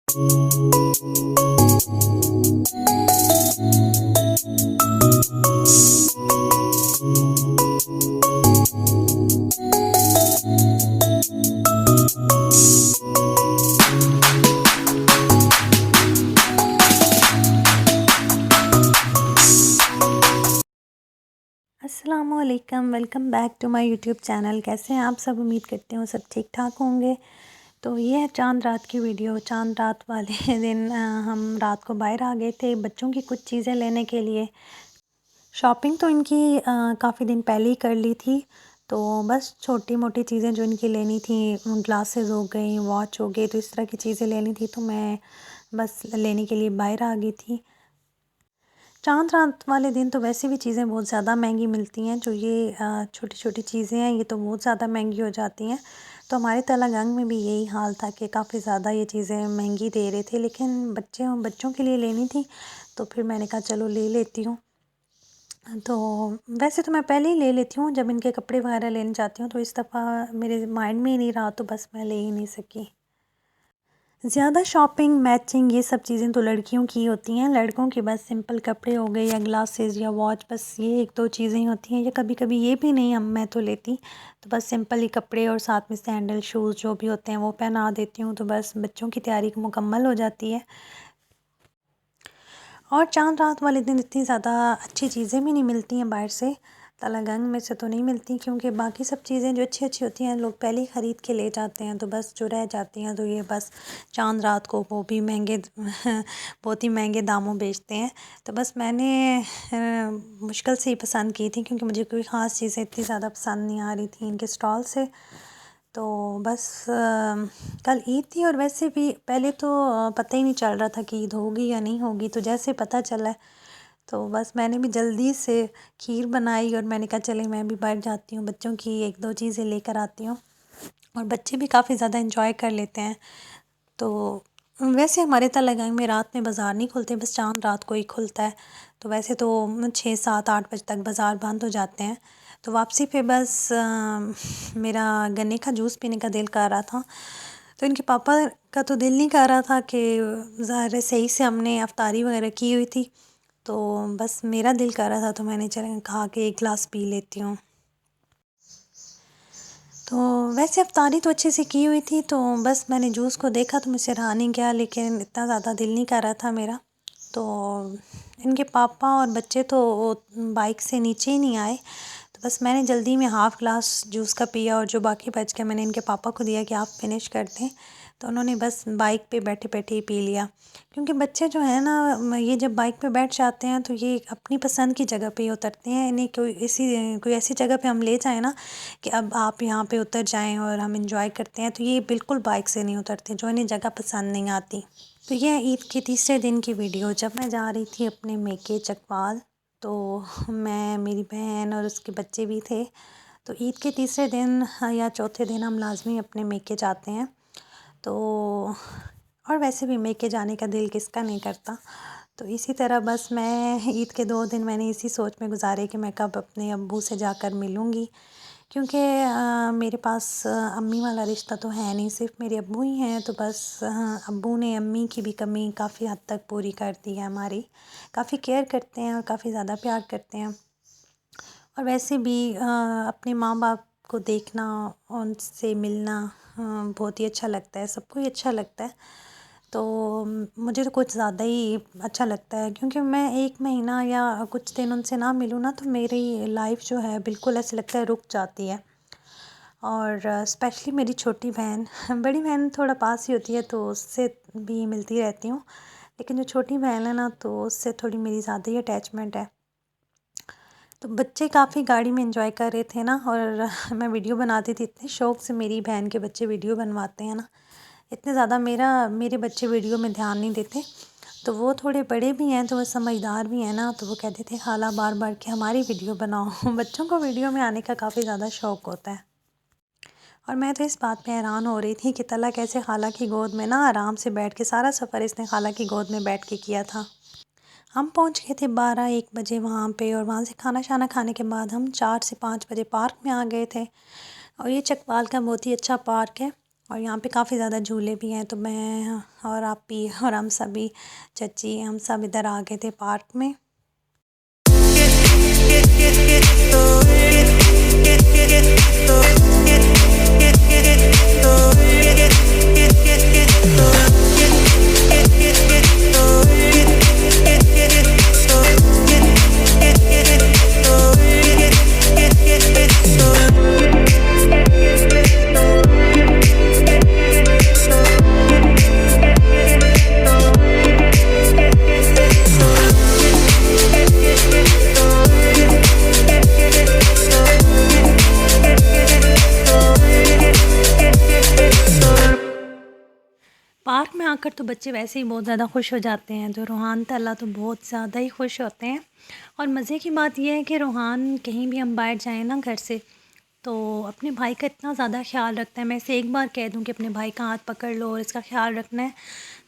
अस्सलामुअलैकुम, welcome back to my YouTube channel. कैसे हैं आप सब? उम्मीद करती हूँ सब ठीक ठाक होंगे। तो ये है चांद रात की वीडियो। चांद रात वाले दिन हम रात को बाहर आ गए थे बच्चों की कुछ चीज़ें लेने के लिए। शॉपिंग तो इनकी काफ़ी दिन पहले ही कर ली थी। तो बस छोटी मोटी चीज़ें जो इनकी लेनी थी, ग्लासेस हो गई, वॉच हो गई, तो इस तरह की चीज़ें लेनी थी, तो मैं बस लेने के लिए बाहर आ गई थी। चांद रात वाले दिन तो वैसे भी चीज़ें बहुत ज़्यादा महंगी मिलती हैं। जो ये छोटी छोटी चीज़ें हैं ये तो बहुत ज़्यादा महंगी हो जाती हैं। तो हमारे तलागंग में भी यही हाल था कि काफ़ी ज़्यादा ये चीज़ें महंगी दे रहे थे, लेकिन बच्चों के लिए लेनी थी तो फिर मैंने कहा चलो ले लेती हूँ। तो वैसे तो मैं पहले ही ले लेती हूँ, जब इनके कपड़े वगैरह लेने जाती हूँ, तो इस दफ़ा मेरे माइंड में ही नहीं रहा तो बस मैं ले ही नहीं सकी। ज़्यादा शॉपिंग, मैचिंग, ये सब चीज़ें तो लड़कियों की होती हैं। लड़कों की बस सिंपल कपड़े हो गए या ग्लासेस या वॉच, बस ये 1-2 चीज़ें ही होती हैं। या कभी-कभी ये भी नहीं, हम मैं तो लेती, तो बस सिंपल ही कपड़े और साथ में सैंडल, शूज़ जो भी होते हैं वो पहना देती हूँ, तो बस बच्चों की तैयारी मुकम्मल हो जाती है। और चाँद रात वाले दिन इतनी ज़्यादा अच्छी चीज़ें भी नहीं मिलती हैं बाहर से। तलागंग में से तो नहीं मिलती, क्योंकि बाकी सब चीज़ें जो अच्छी-अच्छी होती हैं लोग पहले ही ख़रीद के ले जाते हैं, तो बस जो रह जाती हैं तो ये बस चाँद रात को वो भी महँगे बहुत ही महँगे दामों बेचते हैं। तो बस मैंने मुश्किल से ही पसंद की थी, क्योंकि मुझे कोई ख़ास चीज़ें इतनी ज़्यादा पसंद नहीं आ रही थी इनके स्टॉल से। तो बस कल ईद थी, और वैसे भी पहले तो पता ही नहीं चल रहा था कि ईद होगी या नहीं होगी, तो जैसे पता चला तो बस मैंने भी जल्दी से खीर बनाई और मैंने कहा चले मैं भी बाहर जाती हूँ, बच्चों की 1-2 चीज़ें लेकर आती हूँ। और बच्चे भी काफ़ी ज़्यादा एंजॉय कर लेते हैं। तो वैसे हमारे तलागंग में रात में बाज़ार नहीं खुलते, बस चाँद रात को ही खुलता है। तो वैसे तो 6, 7, 8 बजे तक बाज़ार बंद हो जाते हैं। तो वापसी पे बस मेरा गन्ने का जूस पीने का दिल कर रहा था। तो इनके पापा का तो दिल नहीं कर रहा था कि ज़ाहिर है सही से हमने अफ्तारी वगैरह की हुई थी। तो बस मेरा दिल कर रहा था, तो मैंने चल कहा कि 1 गिलास पी लेती हूँ। तो वैसे अफ्तारी तो अच्छे से की हुई थी, तो बस मैंने जूस को देखा तो मुझसे रहा नहीं गया, लेकिन इतना ज़्यादा दिल नहीं कर रहा था मेरा। तो इनके पापा और बच्चे तो वो बाइक से नीचे ही नहीं आए, तो बस मैंने जल्दी में हाफ़ ग्लास जूस का पिया, और जो बाकी बच गया मैंने इनके पापा को दिया कि आप फिनिश कर दें। तो उन्होंने बस बाइक पे बैठे-बैठे ही पी लिया। क्योंकि बच्चे जो हैं ना, ये जब बाइक पे बैठ जाते हैं तो ये अपनी पसंद की जगह पे ही उतरते हैं। इन्हें कोई ऐसी जगह पे हम ले जाएँ ना कि अब आप यहाँ पे उतर जाएँ और हम एंजॉय करते हैं, तो ये बिल्कुल बाइक से नहीं उतरते, जो इन्हें जगह पसंद नहीं आती। तो ये है ईद के तीसरे दिन की वीडियो। जब मैं जा रही थी अपने मेके चकवाल, तो मैं, मेरी बहन और उसके बच्चे भी थे। तो ईद के तीसरे दिन या चौथे दिन हम लाज़मी अपने मेके जाते हैं। तो और वैसे भी मेके जाने का दिल किसका नहीं करता। तो इसी तरह बस मैं ईद के 2 दिन मैंने इसी सोच में गुज़ारे कि मैं कब अपने अब्बू से जाकर मिलूँगी। क्योंकि मेरे पास अम्मी वाला रिश्ता तो है नहीं, सिर्फ़ मेरे अब्बू ही हैं। तो बस अब्बू ने अम्मी की भी कमी काफ़ी हद तक पूरी कर दी है हमारी। काफ़ी केयर करते हैं और काफ़ी ज़्यादा प्यार करते हैं। और वैसे भी अपने माँ-बाप को देखना, उनसे मिलना बहुत ही अच्छा लगता है, सबको ही अच्छा लगता है। तो मुझे तो कुछ ज़्यादा ही अच्छा लगता है, क्योंकि मैं 1 महीना या कुछ दिन उनसे ना मिलूँ ना, तो मेरी लाइफ़ जो है बिल्कुल ऐसे लगता है रुक जाती है। और स्पेशली मेरी छोटी बहन बड़ी बहन थोड़ा पास ही होती है तो उससे भी मिलती रहती हूँ। लेकिन जो छोटी बहन है ना, तो उससे थोड़ी मेरी ज़्यादा ही अटैचमेंट है। तो बच्चे काफ़ी गाड़ी में एंजॉय कर रहे थे ना, और मैं वीडियो बनाती थी, इतने शौक़ से मेरी बहन के बच्चे वीडियो बनवाते हैं ना, इतने ज़्यादा मेरे बच्चे वीडियो में ध्यान नहीं देते। तो वो थोड़े बड़े भी हैं, तो वो समझदार भी हैं ना, तो वो कहते थे खाला बार-बार कि हमारी वीडियो बनाओ। बच्चों को वीडियो में आने का काफ़ी ज़्यादा शौक़ होता है। और मैं तो इस बात पे हैरान हो रही थी कि तला कैसे खाला की गोद में ना आराम से बैठ के, सारा सफ़र इसने खाला की गोद में बैठ के किया था। हम पहुंच गए थे 12-1 बजे वहाँ पे, और वहाँ से खाना शाना खाने के बाद हम 4 से 5 बजे पार्क में आ गए थे। और ये चकवाल का बहुत ही अच्छा पार्क है। और यहाँ पे काफ़ी ज़्यादा झूले भी हैं। तो मैं और आपी और हम सभी चची हम सब इधर आ गए थे पार्क में। पार्क में आकर तो बच्चे वैसे ही बहुत ज़्यादा खुश हो जाते हैं। तो रूहान तल्ला तो बहुत ज़्यादा ही खुश होते हैं। और मज़े की बात यह है कि रूहान कहीं भी हम बाहर जाएं ना घर से, तो अपने भाई का इतना ज़्यादा ख्याल रखता है। मैं इसे एक बार कह दूं कि अपने भाई का हाथ पकड़ लो और इसका ख्याल रखना है,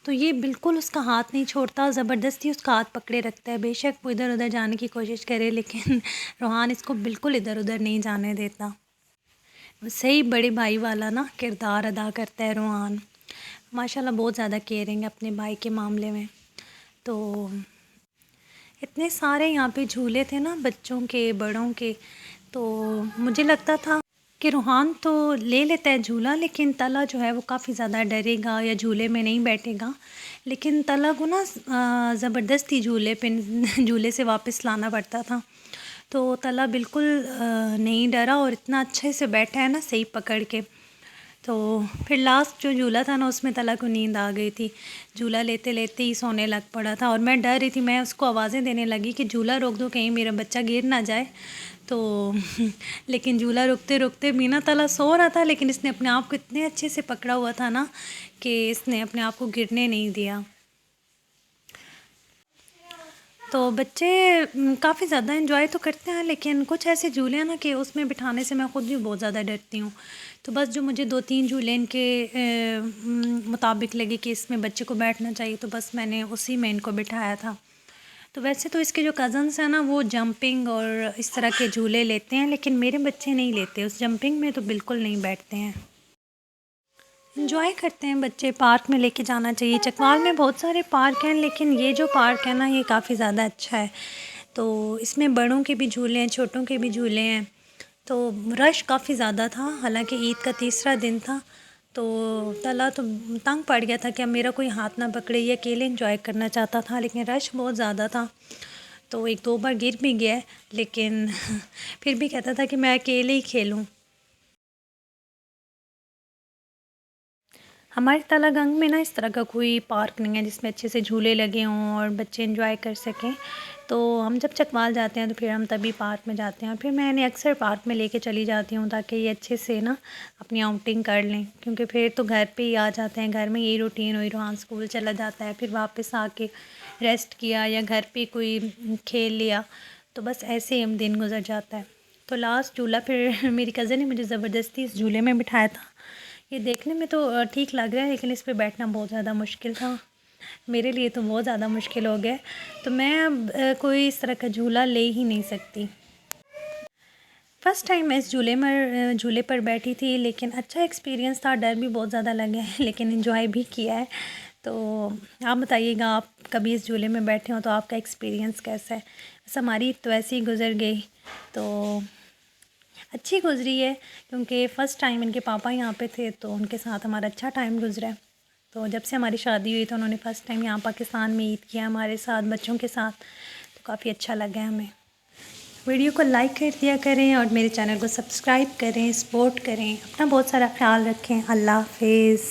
तो ये बिल्कुल उसका हाथ नहीं छोड़ता, ज़बरदस्ती उसका हाथ पकड़े रखता है। बेशक वो इधर उधर जाने की कोशिश करे, लेकिन रूहान इसको बिल्कुल इधर उधर नहीं जाने देता। सही बड़े भाई वाला ना किरदार अदा करता है रूहान। माशाल्लाह बहुत ज़्यादा केयरिंग है अपने भाई के मामले में। तो इतने सारे यहाँ पे झूले थे ना, बच्चों के बड़ों के, तो मुझे लगता था कि रूहान तो ले लेता है झूला, लेकिन तला जो है वो काफ़ी ज़्यादा डरेगा या झूले में नहीं बैठेगा। लेकिन तला को ना ज़बरदस्ती झूले से वापस लाना पड़ता था। तो तला बिल्कुल नहीं डरा और इतना अच्छे से बैठा है ना, सही पकड़ के। तो फिर लास्ट जो झूला था ना, उसमें तला को नींद आ गई थी। झूला लेते लेते ही सोने लग पड़ा था और मैं डर रही थी। मैं उसको आवाज़ें देने लगी कि झूला रोक दो, कहीं मेरा बच्चा गिर ना जाए। तो लेकिन झूला रुकते रुकते भी ना तला सो रहा था, लेकिन इसने अपने आप को इतने अच्छे से पकड़ा हुआ था ना कि इसने अपने आप को गिरने नहीं दिया। तो बच्चे काफ़ी ज़्यादा एंजॉय तो करते हैं, लेकिन कुछ ऐसे झूले हैं ना कि उसमें बिठाने से मैं ख़ुद भी बहुत ज़्यादा डरती हूँ। तो बस जो मुझे 2-3 झूले इनके मुताबिक लगे कि इसमें बच्चे को बैठना चाहिए, तो बस मैंने उसी में इनको बिठाया था। तो वैसे तो इसके जो कज़न्स हैं ना, वो जंपिंग और इस तरह के झूले लेते हैं, लेकिन मेरे बच्चे नहीं लेते। उस जंपिंग में तो बिल्कुल नहीं बैठते हैं। एंजॉय करते हैं बच्चे, पार्क में लेके जाना चाहिए। चकवाल में बहुत सारे पार्क हैं, लेकिन ये जो पार्क है ना, ये काफ़ी ज़्यादा अच्छा है। तो इसमें बड़ों के भी झूले हैं, छोटों के भी झूले हैं। तो रश काफ़ी ज़्यादा था, हालांकि ईद का तीसरा दिन था। तो तला तो तंग पड़ गया था कि अब मेरा कोई हाथ ना पकड़े, ये अकेले एंजॉय करना चाहता था, लेकिन रश बहुत ज़्यादा था। तो 1-2 बार गिर भी गया है, लेकिन फिर भी कहता था कि मैं अकेले ही खेलूँ। हमारे तलागंग में ना इस तरह का कोई पार्क नहीं है जिसमें अच्छे से झूले लगे हों और बच्चे एंजॉय कर सकें। तो हम जब चकवाल जाते हैं तो फिर हम तभी पार्क में जाते हैं, और फिर मैं इन्हें अक्सर पार्क में लेके चली जाती हूँ ताकि ये अच्छे से ना अपनी आउटिंग कर लें, क्योंकि फिर तो घर पे ही आ जाते हैं। घर में यही रूटीन हुई, रूहान स्कूल चला जाता है, फिर वापस आके रेस्ट किया या घर पे कोई खेल लिया, तो बस ऐसे ही हम दिन गुजर जाता है। तो लास्ट झूला फिर मेरी कज़न ने मुझे ज़बरदस्ती इस झूले में बिठाया था। ये देखने में तो ठीक लग रहा है, लेकिन इस पे बैठना बहुत ज़्यादा मुश्किल था। मेरे लिए तो बहुत ज़्यादा मुश्किल हो गया। तो मैं अब कोई इस तरह का झूला ले ही नहीं सकती। फ़र्स्ट टाइम मैं इस झूले पर बैठी थी, लेकिन अच्छा एक्सपीरियंस था। डर भी बहुत ज़्यादा लगा है, लेकिन एंजॉय भी किया है। तो आप बताइएगा, आप कभी इस झूले में बैठे हो तो आपका एक्सपीरियंस कैसा है? बस हमारी तो ऐसे ही गुजर गई, तो अच्छी गुजरी है, क्योंकि फ़र्स्ट टाइम इनके पापा यहाँ पे थे, तो उनके साथ हमारा अच्छा टाइम गुजरा है। तो जब से हमारी शादी हुई तो उन्होंने फ़र्स्ट टाइम यहाँ पाकिस्तान में ईद किया हमारे साथ, बच्चों के साथ। तो काफ़ी अच्छा लगा हमें। वीडियो को लाइक कर दिया करें और मेरे चैनल को सब्सक्राइब करें, सपोर्ट करें। अपना बहुत सारा ख्याल रखें। अल्लाह हाफिज़।